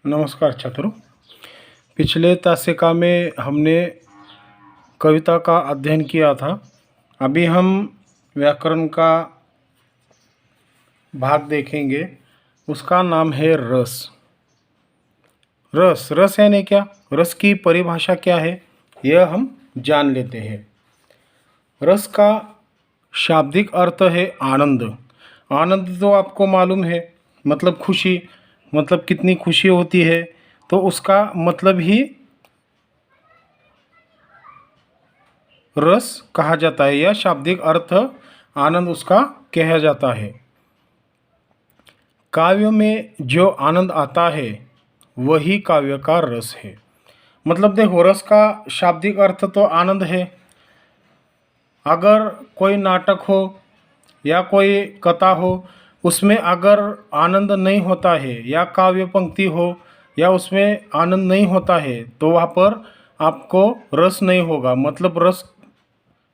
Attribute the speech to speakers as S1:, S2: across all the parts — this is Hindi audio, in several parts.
S1: नमस्कार छात्रों। पिछले तासिका में हमने कविता का अध्ययन किया था। अभी हम व्याकरण का भाग देखेंगे। उसका नाम है रस। रस रस यानी क्या? रस की परिभाषा क्या है यह हम जान लेते हैं। रस का शाब्दिक अर्थ है आनंद। आनंद तो आपको मालूम है, मतलब खुशी, मतलब कितनी खुशी होती है, तो उसका मतलब ही रस कहा जाता है, या शाब्दिक अर्थ आनंद उसका कहा जाता है। काव्य में जो आनंद आता है वही काव्य का रस है। मतलब देखो, रस का शाब्दिक अर्थ तो आनंद है। अगर कोई नाटक हो या कोई कथा हो, उसमें अगर आनंद नहीं होता है, या काव्य पंक्ति हो या उसमें आनंद नहीं होता है, तो वहाँ पर आपको रस नहीं होगा, मतलब रस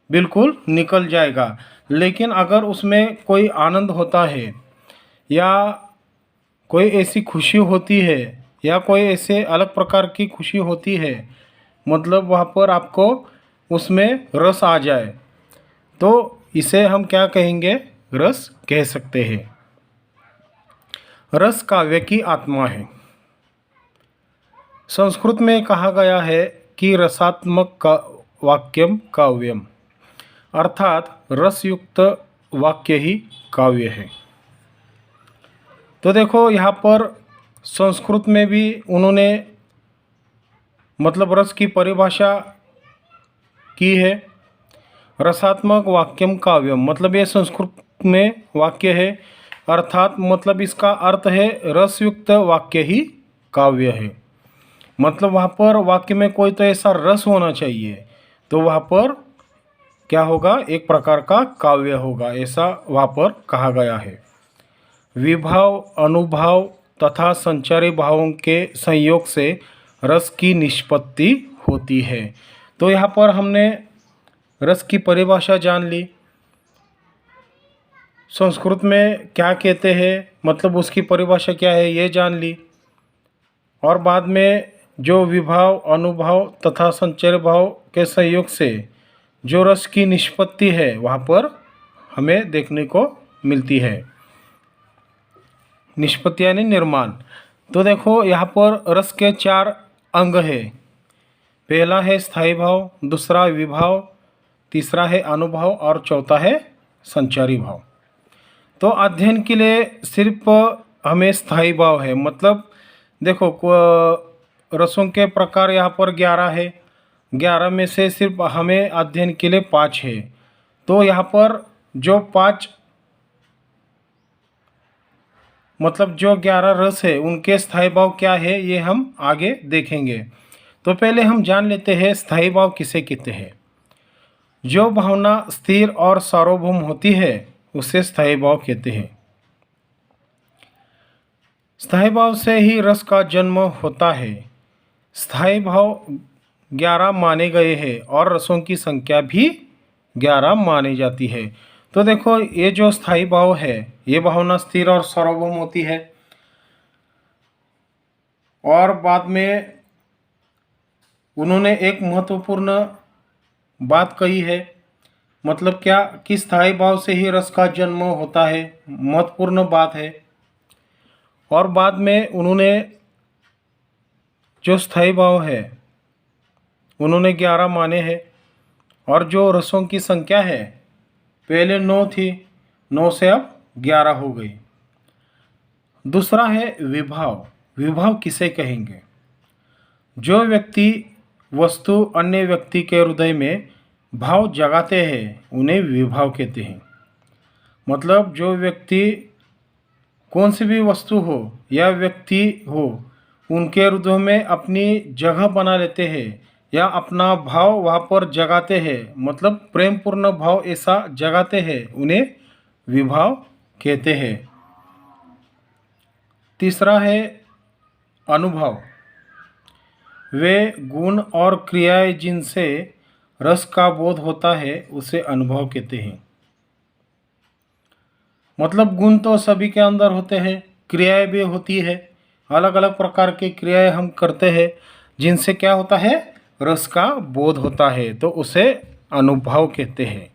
S1: बिल्कुल निकल जाएगा। लेकिन अगर उसमें कोई आनंद होता है, या कोई ऐसी खुशी होती है, या कोई ऐसे अलग प्रकार की खुशी होती है, मतलब वहाँ पर आपको उसमें रस आ जाए, तो इसे हम क्या कहेंगे? रस कह सकते हैं। रस काव्य की आत्मा है। संस्कृत में कहा गया है कि रसात्मक का वाक्यम काव्यम, अर्थात रसयुक्त वाक्य ही काव्य है। तो देखो, यहाँ पर संस्कृत में भी उन्होंने मतलब रस की परिभाषा की है। रसात्मक वाक्यम काव्यम, मतलब ये संस्कृत में वाक्य है, अर्थात मतलब इसका अर्थ है रसयुक्त वाक्य ही काव्य है। मतलब वहाँ पर वाक्य में कोई तो ऐसा रस होना चाहिए, तो वहाँ पर क्या होगा? एक प्रकार का काव्य होगा, ऐसा वहाँ पर कहा गया है। विभाव, अनुभाव तथा संचारी भावों के संयोग से रस की निष्पत्ति होती है। तो यहाँ पर हमने रस की परिभाषा जान ली, संस्कृत में क्या कहते हैं, मतलब उसकी परिभाषा क्या है ये जान ली, और बाद में जो विभाव, अनुभाव तथा संचय भाव के संयोग से जो रस की निष्पत्ति है वहाँ पर हमें देखने को मिलती है। निष्पत्ति यानी निर्माण। तो देखो, यहाँ पर रस के 4 अंग है। पहला है स्थायी भाव, दूसरा विभाव, तीसरा है अनुभव और चौथा है संचारी भाव। तो अध्ययन के लिए सिर्फ हमें स्थायी भाव है। मतलब देखो, रसों के प्रकार यहाँ पर 11 है। 11 में से सिर्फ हमें अध्ययन के लिए 5 है। तो यहाँ पर जो 5 मतलब जो 11 रस है उनके स्थायी भाव क्या है ये हम आगे देखेंगे। तो पहले हम जान लेते हैं स्थायी भाव किसे कहते हैं। जो भावना स्थिर और सार्वभौम होती है उसे स्थायी भाव कहते हैं। स्थायी भाव से ही रस का जन्म होता है। स्थायी भाव 11 माने गए हैं और रसों की संख्या भी 11 मानी जाती है। तो देखो, ये जो स्थायी भाव है ये भावना स्थिर और सार्वभौम होती है। और बाद में उन्होंने एक महत्वपूर्ण बात कही है, मतलब क्या कि स्थायी भाव से ही रस का जन्म होता है, महत्वपूर्ण बात है। और बाद में उन्होंने जो स्थायी भाव है उन्होंने 11 माने हैं, और जो रसों की संख्या है पहले 9 थी, 9 से अब 11 हो गई। दूसरा है विभाव। विभाव किसे कहेंगे? जो व्यक्ति वस्तु अन्य व्यक्ति के हृदय में भाव जगाते हैं उन्हें विभाव कहते हैं। मतलब जो व्यक्ति कौन सी भी वस्तु हो या व्यक्ति हो उनके हृदय में अपनी जगह बना लेते हैं, या अपना भाव वहाँ पर जगाते हैं, मतलब प्रेम पूर्ण भाव ऐसा जगाते हैं, उन्हें विभाव कहते हैं। तीसरा है अनुभव। वे गुण और क्रियाएं जिनसे रस का बोध होता है उसे अनुभव कहते हैं। मतलब गुण तो सभी के अंदर होते हैं, क्रियाएं भी होती है, अलग अलग प्रकार की क्रियाएं हम करते हैं जिनसे क्या होता है, रस का बोध होता है, तो उसे अनुभव कहते हैं।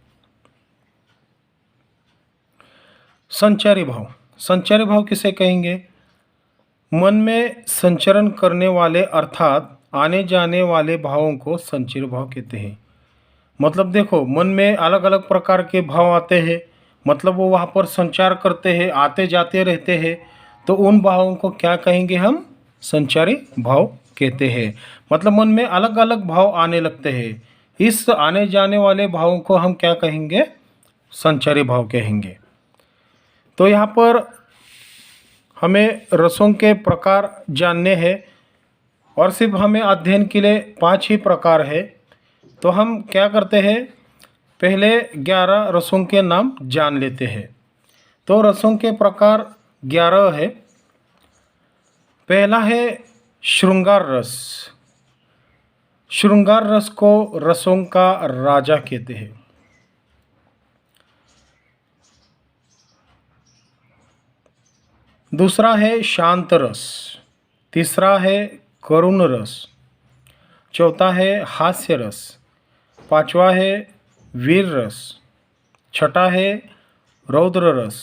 S1: संचारी भाव, संचारी भाव किसे कहेंगे? मन में संचरण करने वाले अर्थात आने जाने वाले भावों को संचारी भाव कहते हैं। मतलब देखो, मन में अलग अलग प्रकार के भाव आते हैं, मतलब वो वहाँ पर संचार करते हैं, आते जाते रहते हैं, तो उन भावों को क्या कहेंगे हम? संचारी भाव कहते हैं। मतलब मन में अलग अलग भाव आने लगते हैं, इस आने जाने वाले भावों को हम क्या कहेंगे? संचारी भाव कहेंगे। तो यहाँ पर हमें रसों के प्रकार जानने हैं और सिर्फ हमें अध्ययन के लिए 5 ही प्रकार है। तो हम क्या करते हैं, पहले 11 रसों के नाम जान लेते हैं। तो रसों के प्रकार 11 है। पहला है श्रृंगार रस। श्रृंगार रस को रसों का राजा कहते हैं। दूसरा है शांत रस। तीसरा है करुण रस। चौथा है हास्य रस। पांचवा है वीर रस। छठा है रौद्र रस।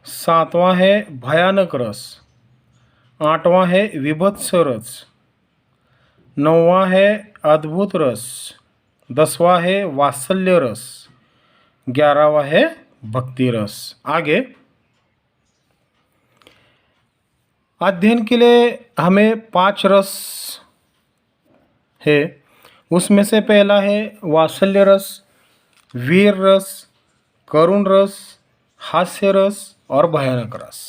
S1: सातवां है भयानक रस। आठवां है विभत्स रस। नौवां है अद्भुत रस। 10वां है वात्सल्य रस। 11वां है भक्ति रस। आगे अध्ययन के लिए हमें 5 रस है। उसमें से पहला है वात्सल्य रस, वीर रस, करुण रस, हास्य रस और भयानक रस।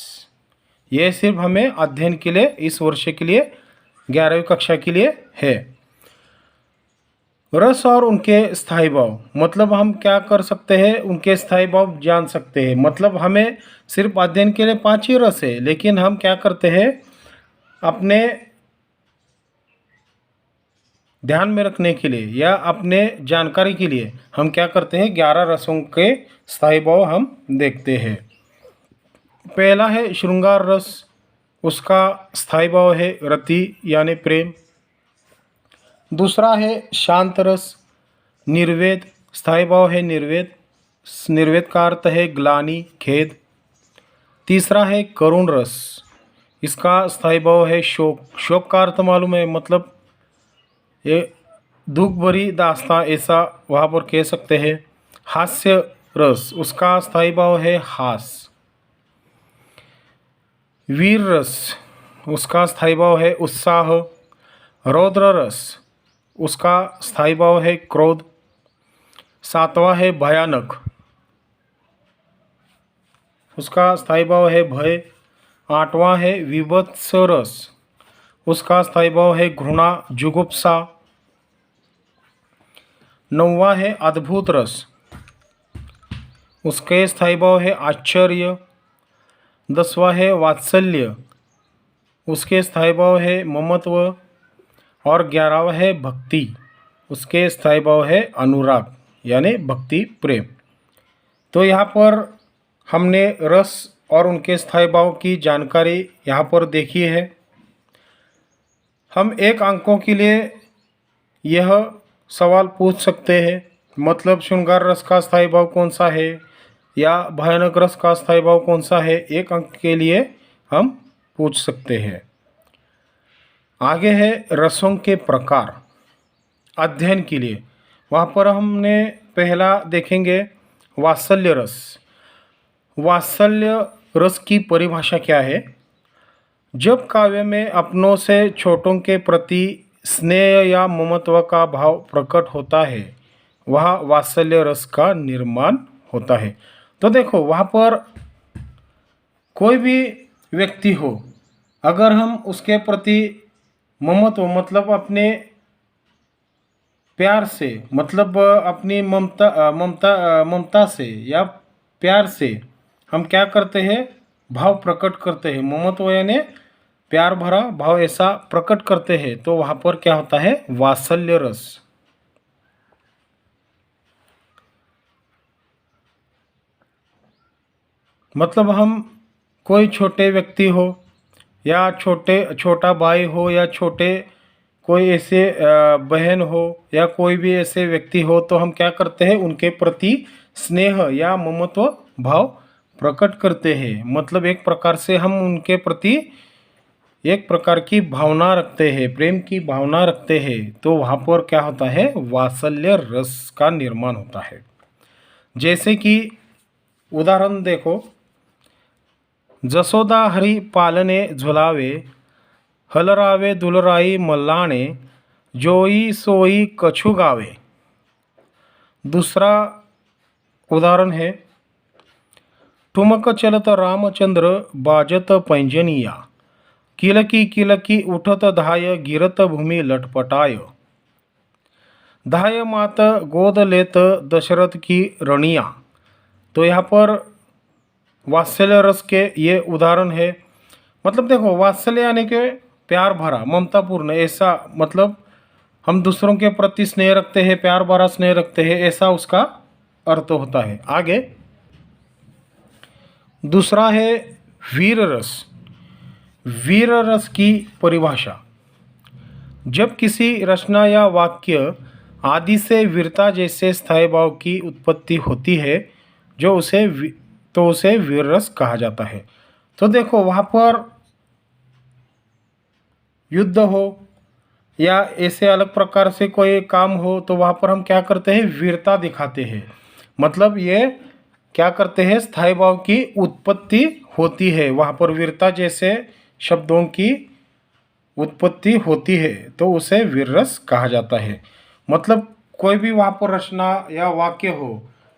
S1: ये सिर्फ हमें अध्ययन के लिए इस वर्ष के लिए 11वीं कक्षा के लिए है। रस और उनके स्थायी भाव, मतलब हम क्या कर सकते हैं, उनके स्थायी भाव जान सकते हैं। मतलब हमें सिर्फ अध्ययन के लिए 5 ही रस है, लेकिन हम क्या करते हैं, अपने ध्यान में रखने के लिए या अपने जानकारी के लिए हम क्या करते हैं, 11 रसों के स्थायी भाव हम देखते हैं। पहला है श्रृंगार रस, उसका स्थायी भाव है रति यानी प्रेम। दूसरा है शांत रस, निर्वेद, स्थायी भाव है निर्वेद। निर्वेद का अर्थ है ग्लानि, खेद। तीसरा है करुण रस, इसका स्थायी भाव है शोक। शोक का अर्थ मालूम है, मतलब ये दुख भरी दास्तां, ऐसा वहाँ पर कह सकते हैं। हास्य रस, उसका स्थायी भाव है हास। वीर रस, उसका स्थायी भाव है उत्साह। रौद्र रस, उसका स्थायी भाव है क्रोध। 7वां है भयानक, उसका स्थायी भाव है भय। 8वां है विभत्स रस, उसका स्थायी भाव है घृणा, जुगुप्सा। 9वां है अद्भुत रस, उसके स्थायी भाव है आश्चर्य। 10वां है वात्सल्य, उसके स्थायी भाव है ममत्व। और 11वां है भक्ति, उसके स्थायी भाव है अनुराग यानी भक्ति प्रेम। तो यहाँ पर हमने रस और उनके स्थायी भाव की जानकारी यहाँ पर देखी है। हम 1 अंकों के लिए यह सवाल पूछ सकते हैं, मतलब श्रृंगार रस का स्थायी भाव कौन सा है या भयानक रस का स्थायी भाव कौन सा है, 1 अंक के लिए हम पूछ सकते हैं। आगे है रसों के प्रकार अध्ययन के लिए। वहाँ पर हमने पहला देखेंगे वात्सल्य रस। वात्सल्य रस की परिभाषा क्या है? जब काव्य में अपनों से छोटों के प्रति स्नेह या ममत्व का भाव प्रकट होता है, वह वात्सल्य रस का निर्माण होता है। तो देखो, वहाँ पर कोई भी व्यक्ति हो, अगर हम उसके प्रति ममत्व मतलब अपने प्यार से, मतलब अपनी ममता से या प्यार से हम क्या करते हैं, भाव प्रकट करते हैं। ममत्व यानी प्यार भरा भाव ऐसा प्रकट करते हैं, तो वहाँ पर क्या होता है, वात्सल्य रस। मतलब हम कोई छोटे व्यक्ति हो, या छोटा भाई हो या छोटे कोई ऐसे बहन हो या कोई भी ऐसे व्यक्ति हो, तो हम क्या करते हैं, उनके प्रति स्नेह या ममत्व भाव प्रकट करते हैं। मतलब एक प्रकार से हम उनके प्रति एक प्रकार की भावना रखते हैं, प्रेम की भावना रखते हैं। तो वहाँ पर क्या होता है, वात्सल्य रस का निर्माण होता है। जैसे कि उदाहरण देखो, जसोदा हरी पालने झुलावे, हलरावे दुलराई मल्लाणे, जोई सोई कछु गावे। दूसरा उदाहरण है, ठुमक चलत रामचंद्र बाजत पैंजनिया, किलकी किलकी उठत धाय गिरत भूमि लटपटाय, धाय मात गोद लेत दशरथ की रणिया। तो यहाँ पर वात्सल्य रस के ये उदाहरण है। मतलब देखो, वात्सल्य यानी कि प्यार भरा, ममतापूर्ण, ऐसा मतलब हम दूसरों के प्रति स्नेह रखते हैं, प्यार भरा स्नेह रखते हैं, ऐसा उसका अर्थ होता है। आगे दूसरा है वीर रस। वीर रस की परिभाषा, जब किसी रचना या वाक्य आदि से वीरता जैसे स्थायी भाव की उत्पत्ति होती है, जो उसे वीर रस कहा जाता है। तो देखो, वहाँ पर युद्ध हो या ऐसे अलग प्रकार से कोई काम हो, तो वहाँ पर हम क्या करते हैं, वीरता दिखाते हैं। मतलब ये क्या करते हैं, स्थायी भाव की उत्पत्ति होती है, वहाँ पर वीरता जैसे शब्दों की उत्पत्ति होती है, तो उसे वीर रस कहा जाता है। मतलब कोई भी वहाँ पर रचना या वाक्य हो,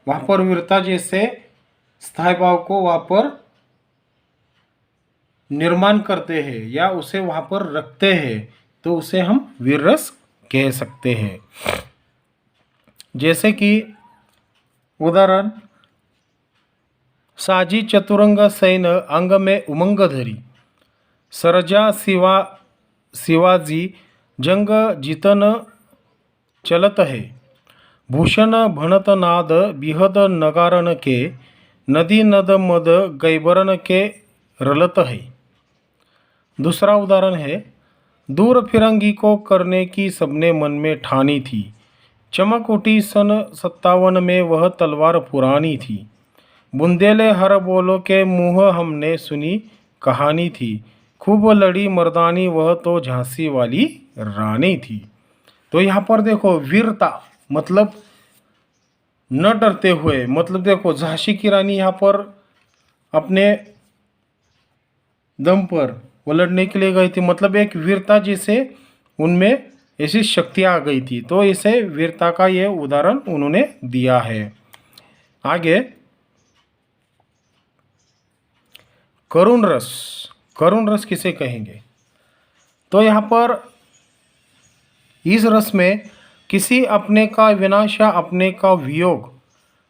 S1: वहाँ पर वीरता जैसे स्थायी भाव को वहाँ पर निर्माण करते हैं या उसे वहाँ पर रखते हैं, तो उसे हम वीर रस कह सकते हैं। जैसे कि उदाहरण, साजी चतुरंग सैन अंग में उमंग धरी, सरजा शिवाजी जंग जीतन चलत है, भूषण भणत नाद बिहद नगारन के, नदी नद मद गैबरन के रलत है। दूसरा उदाहरण है, दूर फिरंगी को करने की सबने मन में ठानी थी, चमक उठी सन 57 में वह तलवार पुरानी थी, बुंदेले हर बोलो के मुँह हमने सुनी कहानी थी, खूब लड़ी मर्दानी वह तो झांसी वाली रानी थी। तो यहाँ पर देखो, वीरता मतलब न डरते हुए, मतलब देखो झांसी की रानी यहाँ पर अपने दम पर वो लड़ने के लिए गई थी, मतलब एक वीरता जैसे उनमें ऐसी शक्तियाँ आ गई थी। तो इसे वीरता का ये उदाहरण उन्होंने दिया है। आगे करुण रस। करुण रस किसे कहेंगे? तो यहाँ पर इस रस में किसी अपने का विनाश या अपने का वियोग,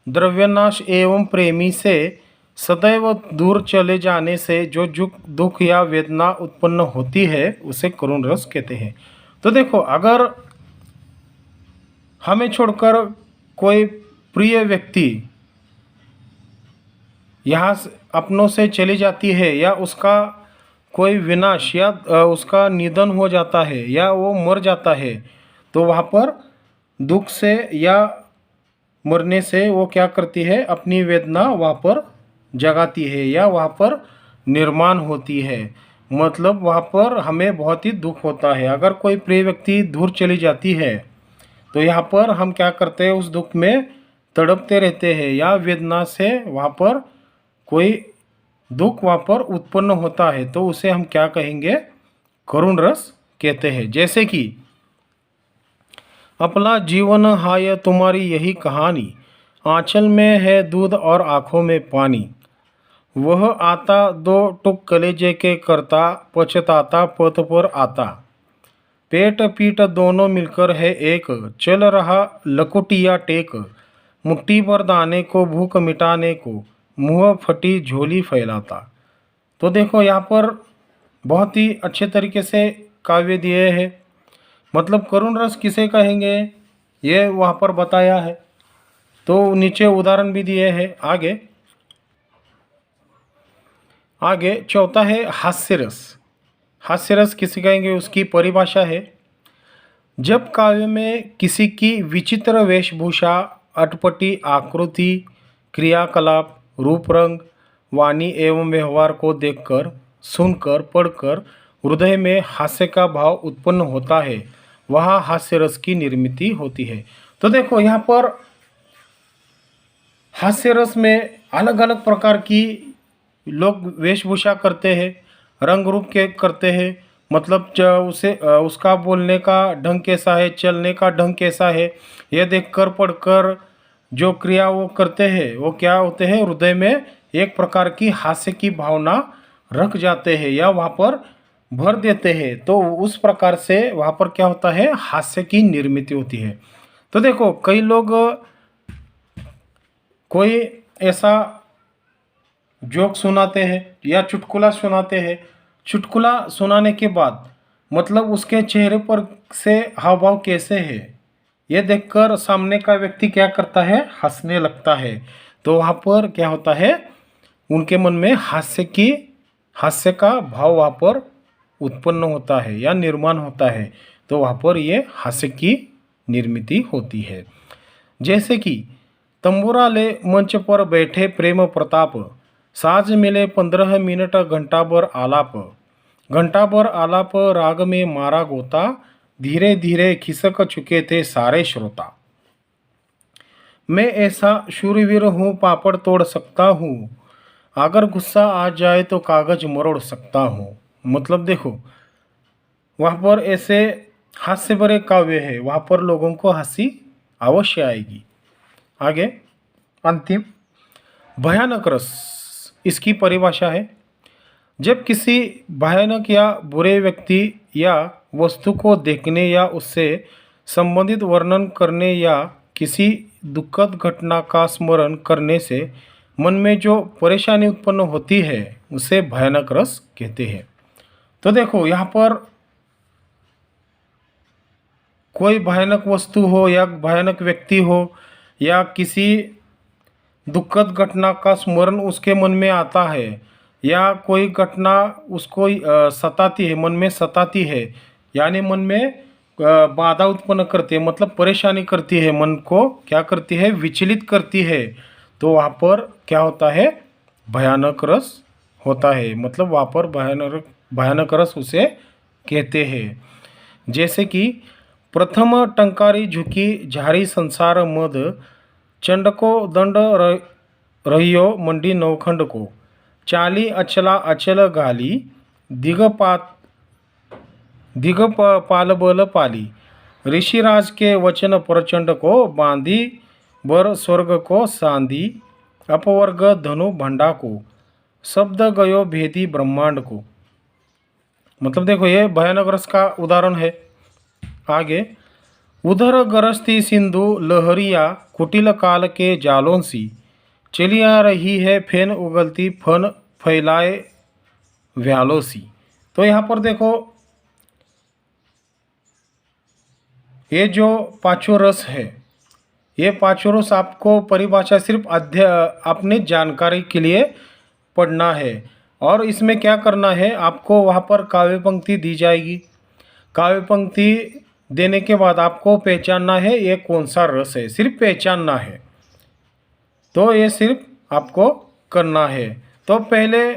S1: द्रव्यनाश एवं प्रेमी से सदैव दूर चले जाने से जो दुख या वेदना उत्पन्न होती है, उसे करुण रस कहते हैं। तो देखो, अगर हमें छोड़कर कोई प्रिय व्यक्ति यहाँ अपनों से चली जाती है या उसका कोई विनाश या उसका निधन हो जाता है या वो मर जाता है, तो वहाँ पर दुख से या मरने से वो क्या करती है, अपनी वेदना वहाँ पर जगाती है या वहाँ पर निर्माण होती है। मतलब वहाँ पर हमें बहुत ही दुख होता है। अगर कोई प्रिय व्यक्ति दूर चली जाती है, तो यहाँ पर हम क्या करते हैं, उस दुख में तड़पते रहते हैं या वेदना से वहाँ पर कोई दुख वहाँ पर उत्पन्न होता है, तो उसे हम क्या कहेंगे, करुण रस कहते हैं। जैसे कि अपना जीवन हाय तुम्हारी यही कहानी, आंचल में है दूध और आँखों में पानी, वह आता दो टुक कलेजे के करता, पछताता पथ पर आता, पेट पीठ दोनों मिलकर है एक, चल रहा लकुटिया टेक, मुट्ठी भर दाने को भूख मिटाने को, मुँह फटी झोली फैलाता। तो देखो, यहाँ पर बहुत ही अच्छे तरीके से काव्य दिए हैं। मतलब करुण रस किसे कहेंगे, ये वहाँ पर बताया है। तो नीचे उदाहरण भी दिए हैं। आगे चौथा है हास्य रस। हास्य रस किसे कहेंगे उसकी परिभाषा है, जब काव्य में किसी की विचित्र वेशभूषा, अटपटी आकृति, क्रियाकलाप, रूप रंग, वाणी एवं व्यवहार को देखकर, सुनकर, पढ़कर हृदय में हास्य का भाव उत्पन्न होता है, वहाँ हास्य रस की निर्मिति होती है। तो देखो यहाँ पर हास्य रस में अलग अलग प्रकार की लोग वेशभूषा करते हैं, रंग रूप के करते हैं, मतलब उसका बोलने का ढंग कैसा है, चलने का ढंग कैसा है, यह देखकर पढ़कर जो क्रिया वो करते हैं वो क्या होते हैं, हृदय में एक प्रकार की हास्य की भावना रख जाते हैं या वहाँ पर भर देते हैं। तो उस प्रकार से वहाँ पर क्या होता है, हास्य की निर्मिति होती है। तो देखो कई लोग कोई ऐसा जोक सुनाते हैं या चुटकुला सुनाते हैं, चुटकुला सुनाने के बाद मतलब उसके चेहरे पर से हाव भाव कैसे है ये देखकर सामने का व्यक्ति क्या करता है, हंसने लगता है। तो वहाँ पर क्या होता है, उनके मन में हास्य का भाव वहाँ पर उत्पन्न होता है या निर्माण होता है। तो वहाँ पर ये हास्य की निर्मिति होती है। जैसे कि तंबूरा ले मंच पर बैठे प्रेम प्रताप, साज मिले 15 मिनट घंटा भर आलाप राग में मारा गोता, धीरे धीरे खिसक चुके थे सारे श्रोता। मैं ऐसा शूरवीर हूँ, पापड़ तोड़ सकता हूँ, अगर गुस्सा आ जाए तो कागज मरोड़ सकता हूँ। मतलब देखो वहाँ पर ऐसे हास्य भरे काव्य है, वहाँ पर लोगों को हंसी अवश्य आएगी। आगे अंतिम भयानक रस, इसकी परिभाषा है, जब किसी भयानक या बुरे व्यक्ति या वस्तु को देखने या उससे संबंधित वर्णन करने या किसी दुखद घटना का स्मरण करने से मन में जो परेशानी उत्पन्न होती है उसे भयानक रस कहते हैं। तो देखो यहाँ पर कोई भयानक वस्तु हो या भयानक व्यक्ति हो या किसी दुखद घटना का स्मरण उसके मन में आता है या कोई घटना उसको सताती है, मन में सताती है, यानी मन में बाधा उत्पन्न करती है, मतलब परेशानी करती है, मन को क्या करती है, विचलित करती है। तो वहाँ पर क्या होता है, भयानक रस होता है, मतलब वहाँ पर भयानक रस उसे कहते हैं। जैसे कि प्रथम टंकारी झुकी झारी संसार मद, चंड को दंड रहियो मंडी नवखंड को, चाली अचला अचल गाली, दिगपाल बल पाली, ऋषिराज के वचन प्रचंड को, बांधी बर स्वर्ग को सांदी, अपवर्ग धनु भंडा को, शब्द गयो भेदी ब्रह्मांड को। मतलब देखो ये भयानक रस का उदाहरण है। आगे उधर गरजती सिंधु लहरिया, कुटिल काल के जालों सी, चली आ रही है फेन उगलती फन फैलाए व्यालों सी। तो यहाँ पर देखो ये जो पांचों रस है, ये पांचों रस आपको परिभाषा सिर्फ अपनी जानकारी के लिए पढ़ना है और इसमें क्या करना है, आपको वहाँ पर काव्य पंक्ति दी जाएगी। काव्य पंक्ति देने के बाद आपको पहचानना है ये कौन सा रस है, सिर्फ पहचानना है। तो ये सिर्फ आपको करना है। तो पहले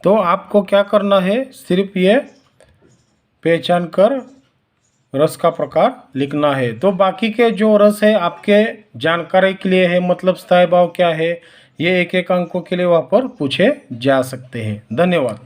S1: तो आपको क्या करना है, सिर्फ ये पहचान कर रस का प्रकार लिखना है। तो बाकी के जो रस है आपके जानकारी के लिए है, मतलब स्थायी भाव क्या है, ये एक एक अंकों के लिए वहाँ पर पूछे जा सकते हैं। धन्यवाद।